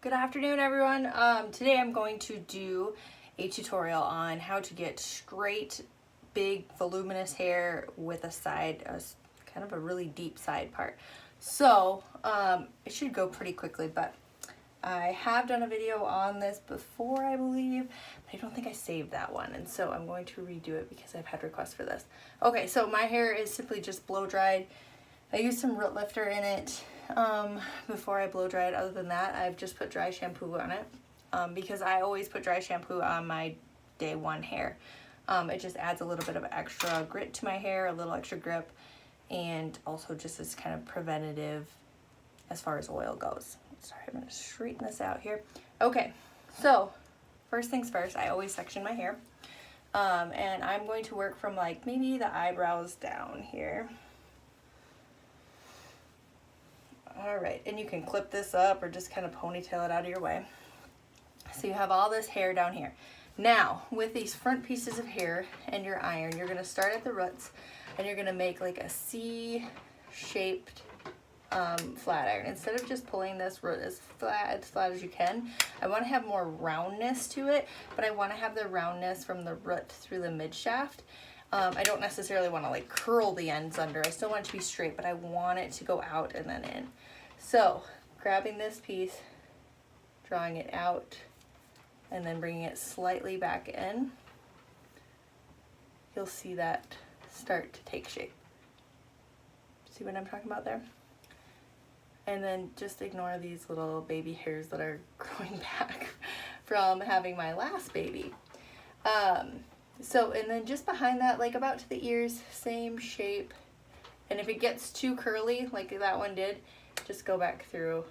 Good afternoon, everyone. Today I'm going to do a tutorial on how to get straight, big, voluminous hair with a kind of a really deep side part. So it should go pretty quickly, but I have done a video on this before, I believe, but I don't think I saved that one, and so I'm going to redo it because I've had requests for this. Okay, so my hair is simply just blow dried. I used some root lifter in it before I blow dry it. Other than that, I've just put dry shampoo on it because I always put dry shampoo on my day one hair. It just adds a little bit of extra grit to my hair, a little extra grip, and also just is kind of preventative as far as oil goes. Sorry, I'm going to straighten this out here. Okay, so first things first, I always section my hair. And I'm going to work from like maybe the eyebrows down here. Alright, and you can clip this up or just kind of ponytail it out of your way. So you have all this hair down here. Now, with these front pieces of hair and your iron, you're going to start at the roots and you're going to make like a C-shaped flat iron. Instead of just pulling this root as flat as you can, I want to have more roundness to it, but I want to have the roundness from the root through the mid shaft. I don't necessarily want to like curl the ends under. I still want it to be straight, but I want it to go out and then in. So grabbing this piece, drawing it out, and then bringing it slightly back in, you'll see that start to take shape. See what I'm talking about there? And then just ignore these little baby hairs that are growing back from having my last baby. And then just behind that, like about to the ears, same shape. And if it gets too curly, like that one did, just go back through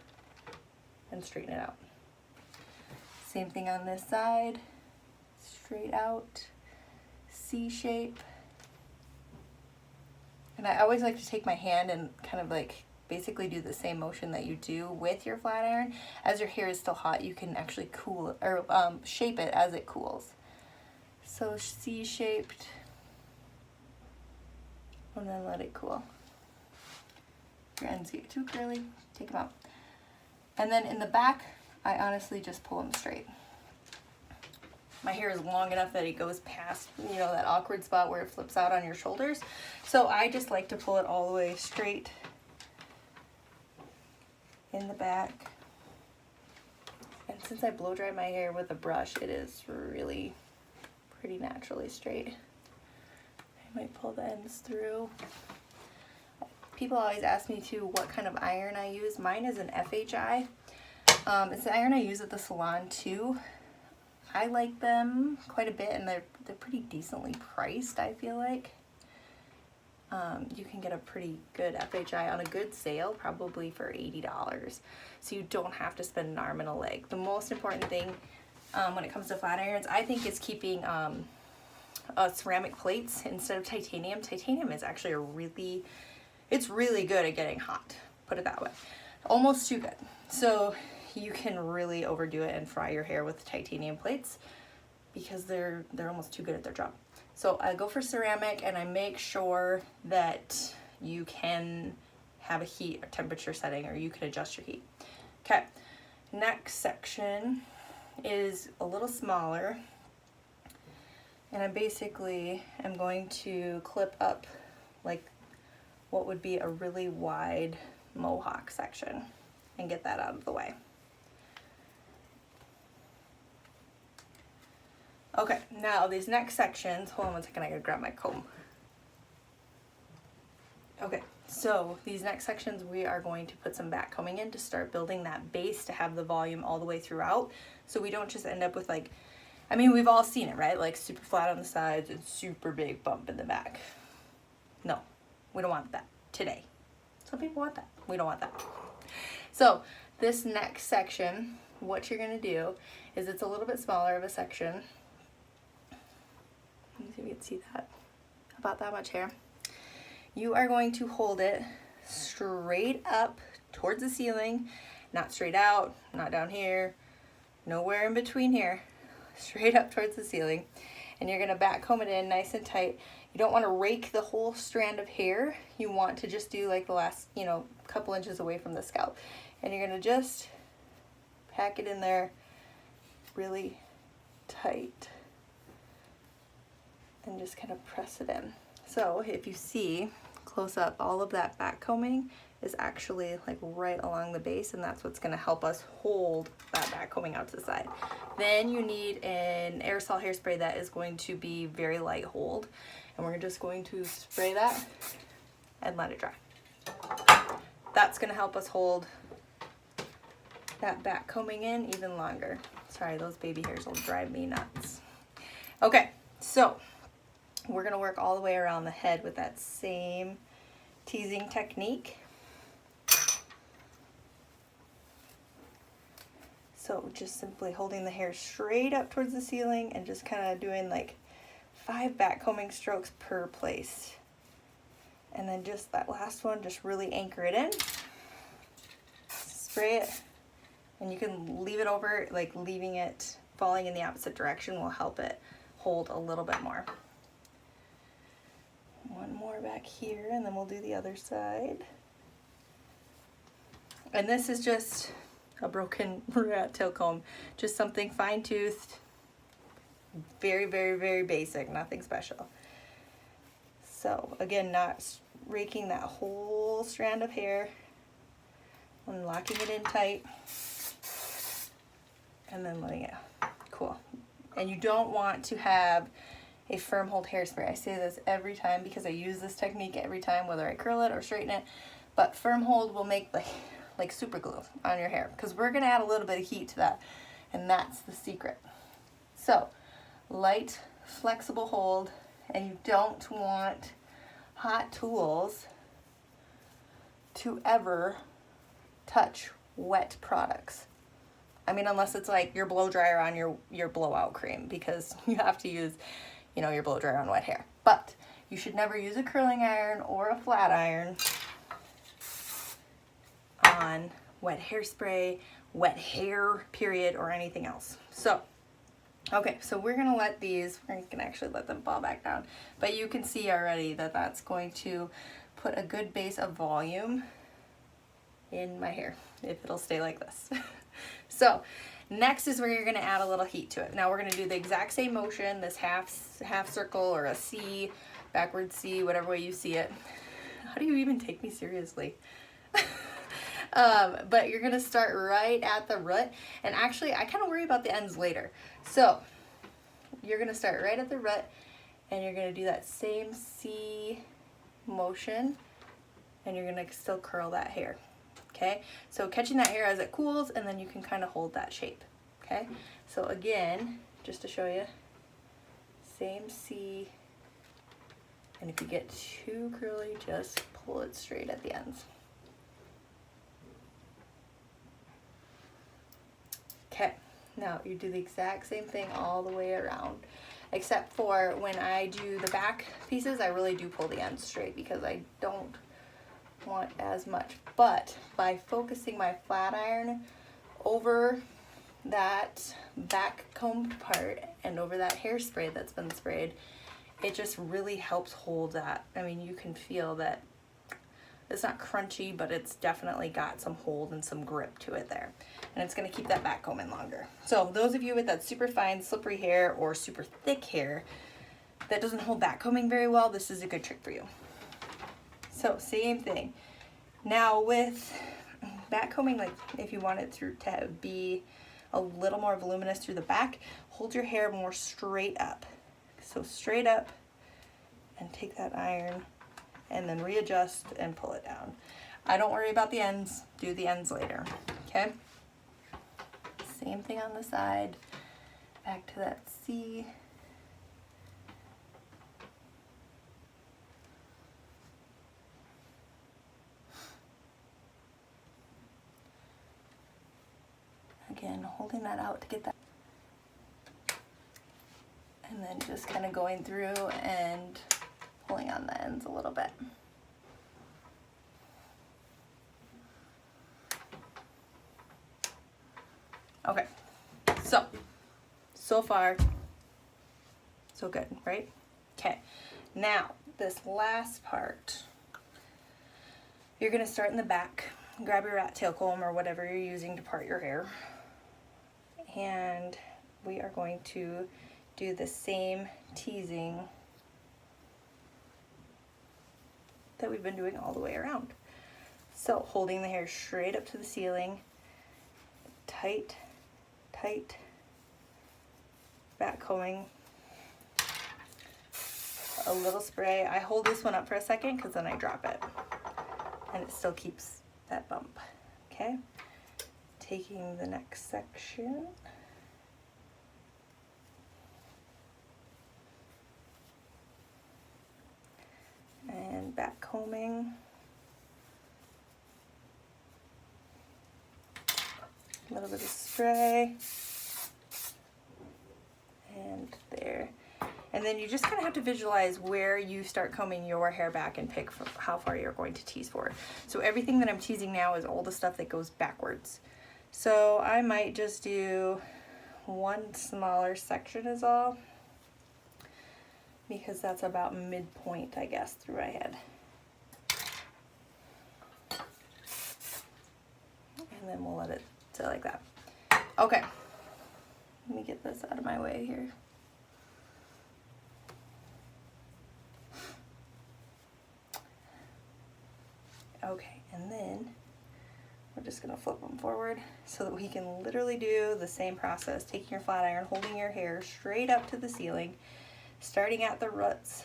and straighten it out. Same thing on this side, straight out, C shape. And I always like to take my hand and kind of like basically do the same motion that you do with your flat iron. As your hair is still hot, you can actually cool it, or shape it as it cools. So C-shaped, and then let it cool. If your ends get too curly, take them out. And then in the back, I honestly just pull them straight. My hair is long enough that it goes past, you know, that awkward spot where it flips out on your shoulders. So I just like to pull it all the way straight in the back. And since I blow dry my hair with a brush, it is really pretty naturally straight. I might pull the ends through. People always ask me too what kind of iron I use. Mine is an FHI. It's the iron I use at the salon too. I like them quite a bit, and they're pretty decently priced, I feel like. You can get a pretty good FHI on a good sale, probably for $80. So you don't have to spend an arm and a leg. The most important thing when it comes to flat irons, I think, is keeping ceramic plates instead of titanium. Titanium is actually it's really good at getting hot, put it that way. Almost too good. So you can really overdo it and fry your hair with titanium plates because they're almost too good at their job. So I go for ceramic, and I make sure that you can have a heat or temperature setting, or you can adjust your heat. Okay, next section is a little smaller, and I basically am going to clip up like what would be a really wide mohawk section and get that out of the way. Okay, now these next sections, hold on one second, I gotta grab my comb. Okay, so these next sections we are going to put some back combing in to start building that base to have the volume all the way throughout, so we don't just end up with like, I mean, we've all seen it, right? Like super flat on the sides and super big bump in the back. No, we don't want that today. Some people want that. We don't want that. So this next section, what you're gonna do is, it's a little bit smaller of a section. Let me see if you can see that. About that much hair. You are going to hold it straight up towards the ceiling, not straight out, not down here, nowhere in between here, straight up towards the ceiling. And you're gonna back comb it in nice and tight. You don't want to rake the whole strand of hair. You want to just do like the last, couple inches away from the scalp. And you're gonna just pack it in there really tight and just kind of press it in. So if you see close up, all of that back combing is actually like right along the base, and that's what's going to help us hold that back combing out to the side. Then you need an aerosol hairspray that is going to be very light hold, and we're just going to spray that and let it dry. That's going to help us hold that back combing in even longer. Sorry, those baby hairs will drive me nuts. Okay, so we're going to work all the way around the head with that same teasing technique. So just simply holding the hair straight up towards the ceiling and just kind of doing like 5 back combing strokes per place. And then just that last one, just really anchor it in. Spray it, and you can leave it over, like leaving it falling in the opposite direction will help it hold a little bit more. One more back here, and then we'll do the other side. And this is just a broken rat tail comb, just something fine-toothed, very, very, very basic, nothing special. So again, not raking that whole strand of hair and locking it in tight and then letting it cool. And you don't want to have a firm hold hairspray. I say this every time because I use this technique every time, whether I curl it or straighten it, but firm hold will make like super glue on your hair, because we're going to add a little bit of heat to that, and that's the secret. So light, flexible hold, and you don't want hot tools to ever touch wet products. I mean, unless it's like your blow dryer on your blowout cream, because you have to use, you know, your blow dryer on wet hair. But you should never use a curling iron or a flat iron on wet hairspray, wet hair, period, or anything else. So, okay, so we're gonna let these, we're gonna actually let them fall back down, but you can see already that that's going to put a good base of volume in my hair, if it'll stay like this. So, next is where you're gonna add a little heat to it. Now we're gonna do the exact same motion, this half circle or a C, backward C, whatever way you see it. How do you even take me seriously? But you're gonna start right at the root, and actually I kind of worry about the ends later. So you're gonna start right at the root, and you're gonna do that same C motion, and you're gonna still curl that hair. Okay, so catching that hair as it cools, and then you can kind of hold that shape. Okay, so again, just to show you, same C, and if you get too curly, just pull it straight at the ends. Okay, now you do the exact same thing all the way around, except for when I do the back pieces, I really do pull the ends straight because I don't want as much. But by focusing my flat iron over that back comb part and over that hairspray that's been sprayed, it just really helps hold that. I mean, you can feel that it's not crunchy, but it's definitely got some hold and some grip to it there. And it's gonna keep that back comb in longer. So those of you with that super fine, slippery hair or super thick hair that doesn't hold back combing very well, this is a good trick for you. So same thing. Now with back combing, like if you want it to be a little more voluminous through the back, hold your hair more straight up. So straight up, and take that iron and then readjust and pull it down. I don't worry about the ends, do the ends later, okay? Same thing on the side, back to that C. Again, holding that out to get that. And then just kind of going through and pulling on the ends a little bit. Okay, so far, so good, right? Okay, now this last part, you're gonna start in the back, grab your rat tail comb or whatever you're using to part your hair, and we are going to do the same teasing that we've been doing all the way around. So holding the hair straight up to the ceiling, tight, tight, back combing, a little spray. I hold this one up for a second because then I drop it and it still keeps that bump. Okay, taking the next section. And back combing. A little bit of spray. And there. And then you just kind of have to visualize where you start combing your hair back and pick how far you're going to tease forward. So everything that I'm teasing now is all the stuff that goes backwards. So I might just do one smaller section is all, because that's about midpoint, I guess, through my head. And then we'll let it sit like that. Okay, let me get this out of my way here. Okay, and then we're just gonna flip them forward so that we can literally do the same process, taking your flat iron, holding your hair straight up to the ceiling, starting at the roots.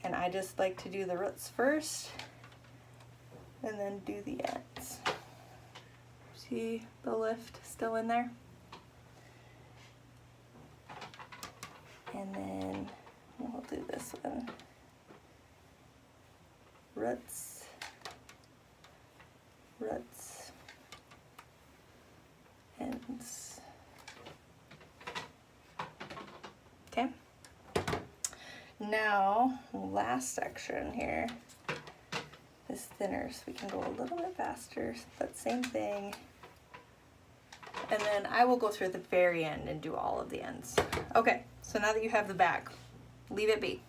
And I just like to do the roots first and then do the ends. See the lift still in there? And then we'll do this one. Roots, roots, ends. Okay. Now, last section here is thinner, so we can go a little bit faster, but same thing. And then I will go through at the very end and do all of the ends. Okay, so now that you have the back, leave it be.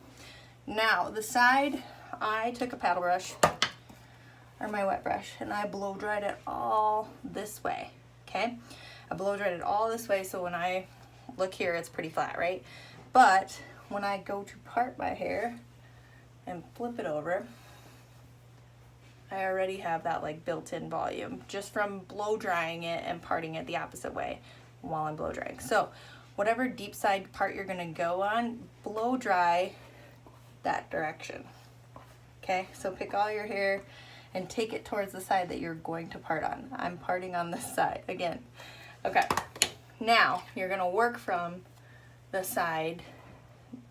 Now, the side, I took a paddle brush, or my wet brush, and I blow dried it all this way, okay? I blow dried it all this way, so when I look here, it's pretty flat, right? But when I go to part my hair and flip it over, I already have that like built-in volume just from blow drying it and parting it the opposite way while I'm blow drying. So whatever deep side part you're gonna go on, blow dry that direction. Okay, so pick all your hair and take it towards the side that you're going to part on. I'm parting on this side again. Okay, now you're gonna work from the side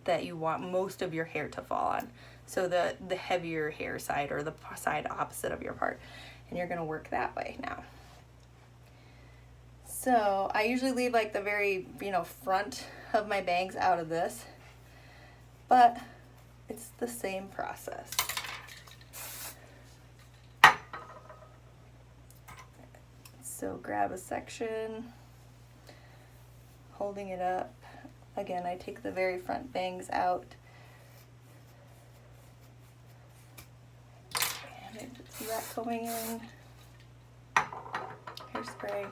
that you want most of your hair to fall on. So the heavier hair side, or the side opposite of your part. And you're gonna work that way now. So I usually leave like the very, front of my bangs out of this, but it's the same process. So grab a section, holding it up. Again, I take the very front bangs out. And I put some of that combing in. Hairspray.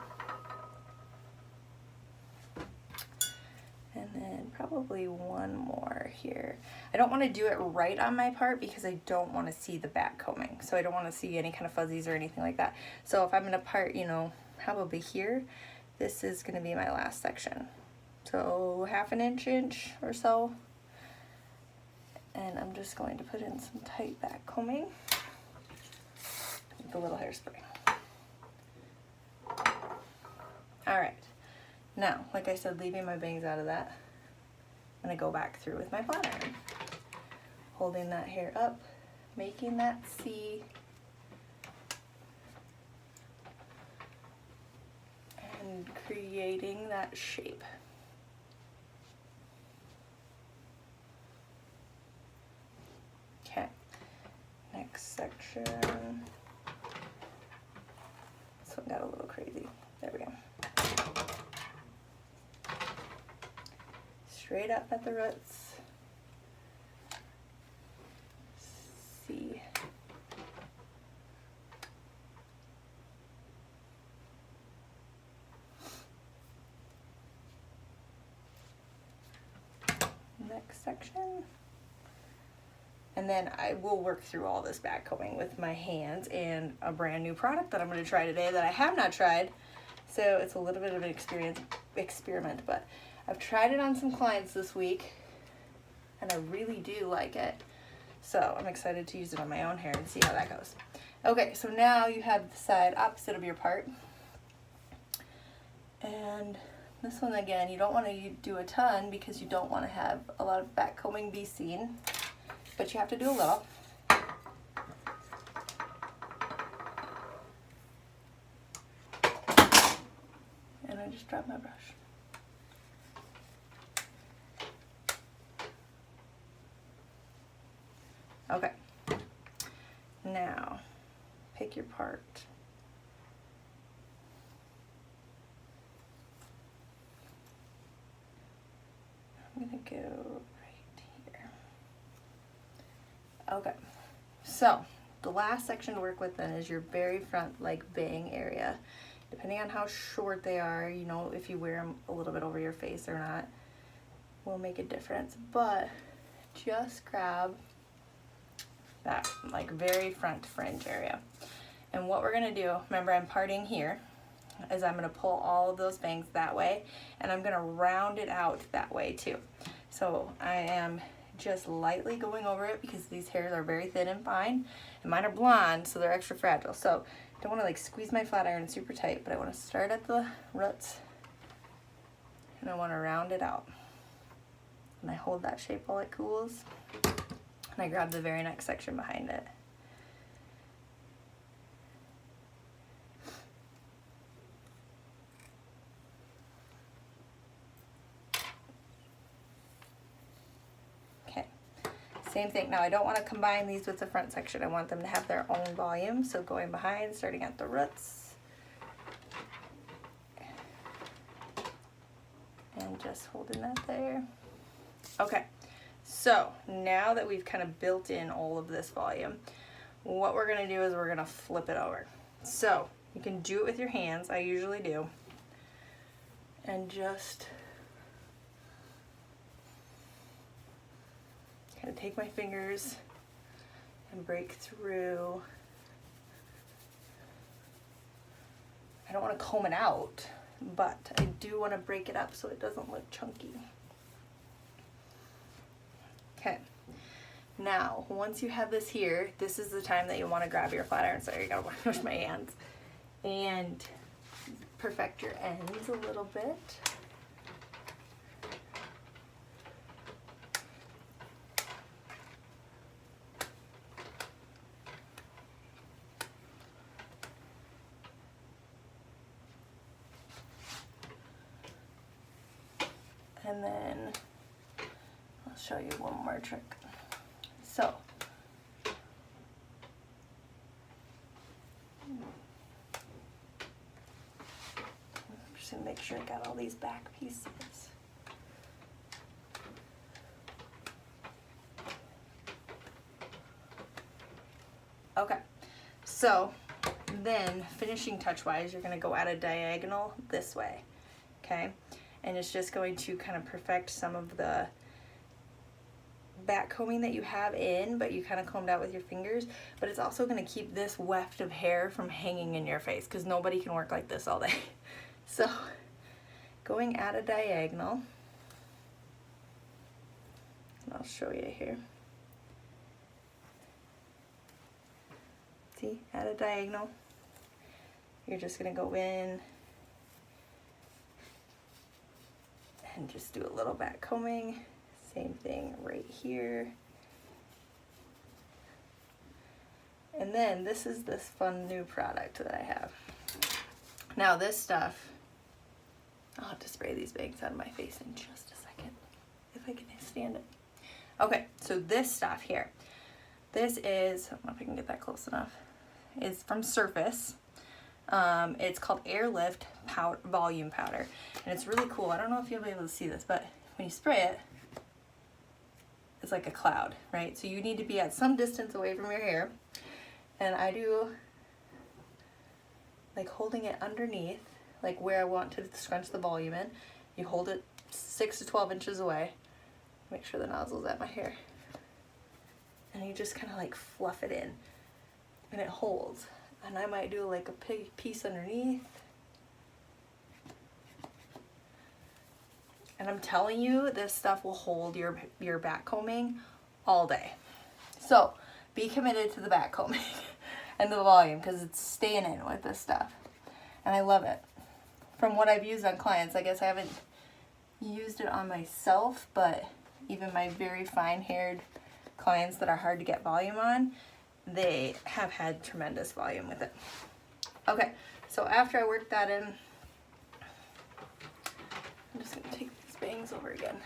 And then probably one more here. I don't want to do it right on my part because I don't want to see the back combing. So I don't want to see any kind of fuzzies or anything like that. So if I'm going to part, probably here, this is going to be my last section. So half an inch or so. And I'm just going to put in some tight back combing with a little hairspray. All right. Now, like I said, leaving my bangs out of that, I'm gonna go back through with my flat iron. Holding that hair up, making that C, and creating that shape. Okay, next section. This one got a little crazy. There we go. Straight up at the roots. C. next section. And then I will work through all this back combing with my hands and a brand new product that I'm going to try today that I have not tried. So it's a little bit of an experiment, but I've tried it on some clients this week and I really do like it. So I'm excited to use it on my own hair and see how that goes. Okay, so now you have the side opposite of your part. And this one again, you don't want to do a ton because you don't want to have a lot of back combing be seen, but you have to do a little. And I just dropped my brush. Okay, now pick your part. I'm gonna go right here. Okay, so the last section to work with then is your very front like bang area. Depending on how short they are, you know, if you wear them a little bit over your face or not, will make a difference. But just grab that like very front fringe area. And what we're gonna do, remember I'm parting here, is I'm gonna pull all of those bangs that way and I'm gonna round it out that way too. So I am just lightly going over it because these hairs are very thin and fine and mine are blonde, so they're extra fragile. So I don't wanna like squeeze my flat iron super tight, but I wanna start at the roots and I wanna round it out. And I hold that shape while it cools. And I grab the very next section behind it. Okay, same thing. Now I don't want to combine these with the front section. I want them to have their own volume. So going behind, starting at the roots. And just holding that there. Okay. So now that we've kind of built in all of this volume, what we're gonna do is we're gonna flip it over. So you can do it with your hands, I usually do, and just kind of take my fingers and break through. I don't want to comb it out, but I do want to break it up so it doesn't look chunky. Okay, now once you have this here, this is the time that you want to grab your flat iron. Sorry, I gotta wash my hands and perfect your ends a little bit. And then I'll show you one more trick. So, I'm just gonna make sure I got all these back pieces. Okay, so then finishing touch wise, you're gonna go at a diagonal this way, okay? And it's just going to kind of perfect some of the back combing that you have in, but you kind of combed out with your fingers, but it's also going to keep this weft of hair from hanging in your face because nobody can work like this all day. So going at a diagonal, and I'll show you here. See, at a diagonal, you're just going to go in and just do a little back combing. Same thing right here. And then this is this fun new product that I have. Now this stuff, I'll have to spray these bangs out of my face in just a second, if I can stand it. Okay, so this stuff here, this is, I don't know if I can get that close enough, is from Surface. It's called Airlift Volume Powder, and it's really cool. I don't know if you'll be able to see this, but when you spray it, it's like a cloud, right? So you need to be at some distance away from your hair, and I do like holding it underneath, like where I want to scrunch the volume in. You hold it 6 to 12 inches away, Make sure the nozzle's at my hair. And you just kind of like fluff it in and it holds. And I might do like a piece underneath. And I'm telling you, this stuff will hold your back combing all day. So be committed to the back combing and the volume, because it's staying in with this stuff. And I love it. From what I've used on clients, I guess I haven't used it on myself, but even my very fine-haired clients that are hard to get volume on, they have had tremendous volume with it. Okay, so after I work that in, I'm just gonna take these bangs over again.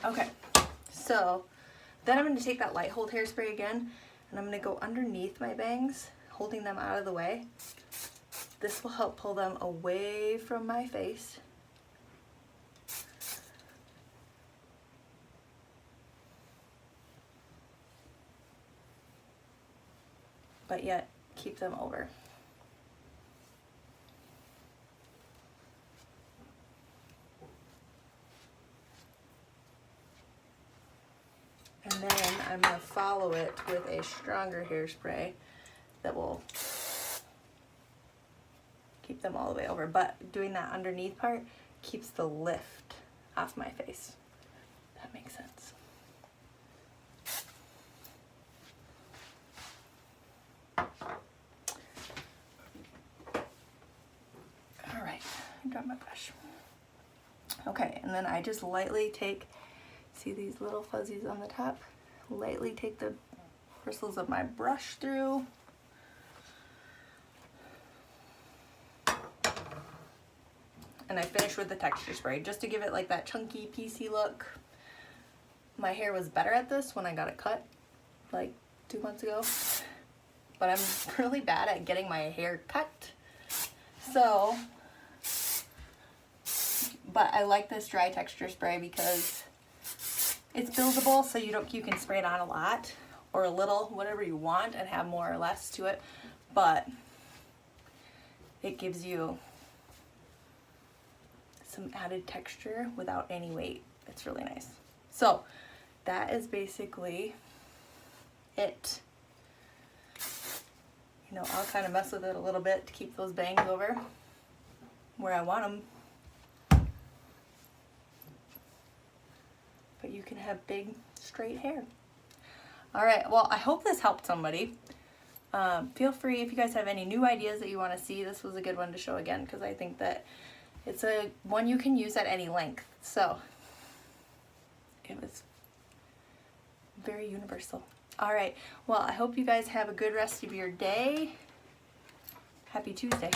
Okay, so then I'm going to take that light hold hairspray again, and I'm going to go underneath my bangs, holding them out of the way. This will help pull them away from my face. But yet keep them over. And then I'm going to follow it with a stronger hairspray that will keep them all the way over. But doing that underneath part keeps the lift off my face. That makes sense. All right, I dropped my brush. Okay, and then I just lightly take, see these little fuzzies on the top? Lightly take the bristles of my brush through. And I finish with the texture spray just to give it like that chunky, piecey look. My hair was better at this when I got it cut like 2 months ago. But I'm really bad at getting my hair cut. So, but I like this dry texture spray because it's buildable, so you can spray it on a lot or a little, whatever you want, and have more or less to it. But it gives you some added texture without any weight. It's really nice. So that is basically it. You know, I'll kind of mess with it a little bit to keep those bangs over where I want them. But you can have big, straight hair. All right, well, I hope this helped somebody. Feel free, if you guys have any new ideas that you want to see, this was a good one to show again, because I think that it's a one you can use at any length. So it was very universal. All right, well, I hope you guys have a good rest of your day. Happy Tuesday.